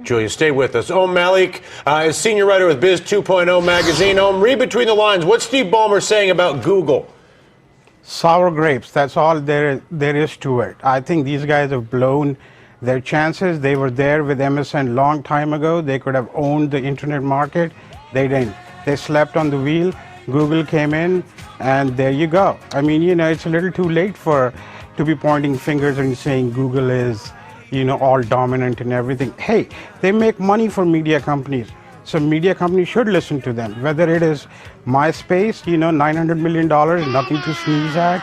Julia, stay with us. Malik is senior writer with Biz 2.0 magazine. Read between the lines. What's Steve Ballmer saying about Google? Sour grapes. That's all there is to it. I think these guys have blown their chances. They were there with MSN long time ago. They could have owned the internet market. They didn't. They slept on the wheel. Google came in, and there you go. I mean, it's a little too late to be pointing fingers and saying Google is, all dominant in everything. Hey, they make money for media companies. So media companies should listen to them. Whether it is MySpace, $900 million, nothing to sneeze at.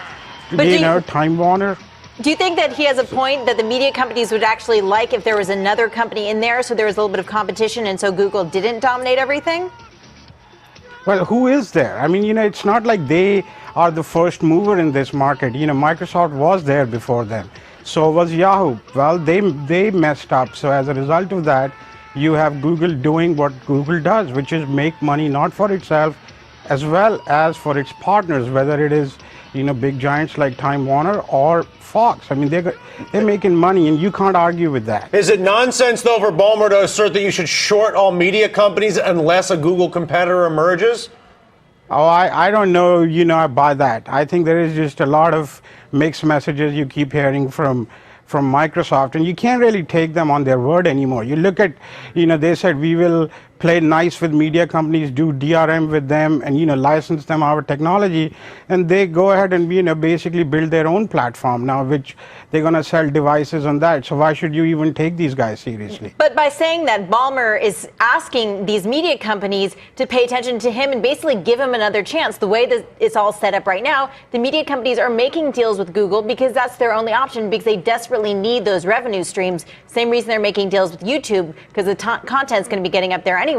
Time Warner. Do you think that he has a point that the media companies would actually like if there was another company in there, so there was a little bit of competition, and so Google didn't dominate everything? Well, who is there? I mean, it's not like they are the first mover in this market. Microsoft was there before them. So was Yahoo. Well, they messed up. So as a result of that, you have Google doing what Google does, which is make money not for itself as well as for its partners, whether it is, big giants like Time Warner or Fox. I mean, they're making money, and you can't argue with that. Is it nonsense, though, for Ballmer to assert that you should short all media companies unless a Google competitor emerges? Oh, I don't know, I buy that. I think there is just a lot of mixed messages you keep hearing from Microsoft, and you can't really take them on their word anymore. You look at, they said we will play nice with media companies, do DRM with them, and license them our technology, and they go ahead and basically build their own platform now, which they're going to sell devices on that. So why should you even take these guys seriously? But by saying that, Ballmer is asking these media companies to pay attention to him and basically give him another chance. The way that it's all set up right now, the media companies are making deals with Google because that's their only option, because they desperately need those revenue streams. Same reason they're making deals with YouTube, because the content's going to be getting up there anyways.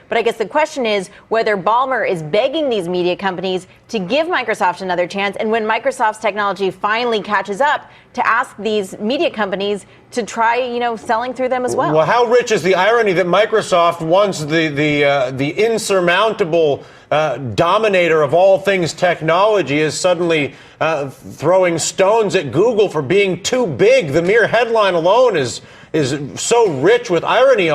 But I guess the question is whether Ballmer is begging these media companies to give Microsoft another chance, and when Microsoft's technology finally catches up, to ask these media companies to try, selling through them as well. Well, how rich is the irony that Microsoft, once the insurmountable dominator of all things technology, is suddenly throwing stones at Google for being too big? The mere headline alone is so rich with irony.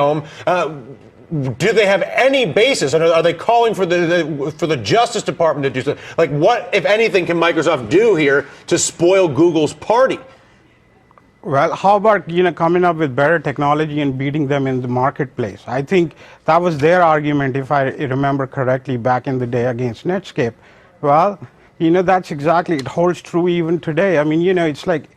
Do they have any basis? And are they calling for the Justice Department to do something? Like, what, if anything, can Microsoft do here to spoil Google's party? Well, how about, coming up with better technology and beating them in the marketplace? I think that was their argument, if I remember correctly, back in the day against Netscape. Well, that's exactly, it holds true even today. I mean, it's like,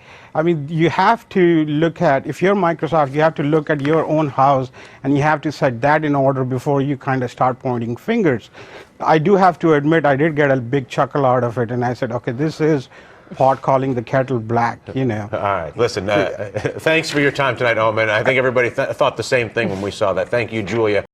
you have to look at, if you're Microsoft, you have to look at your own house, and you have to set that in order before you kind of start pointing fingers. I do have to admit, I did get a big chuckle out of it, and I said, okay, this is pot calling the kettle black, All right, listen, thanks for your time tonight, Oman. I think everybody thought the same thing when we saw that. Thank you, Julia.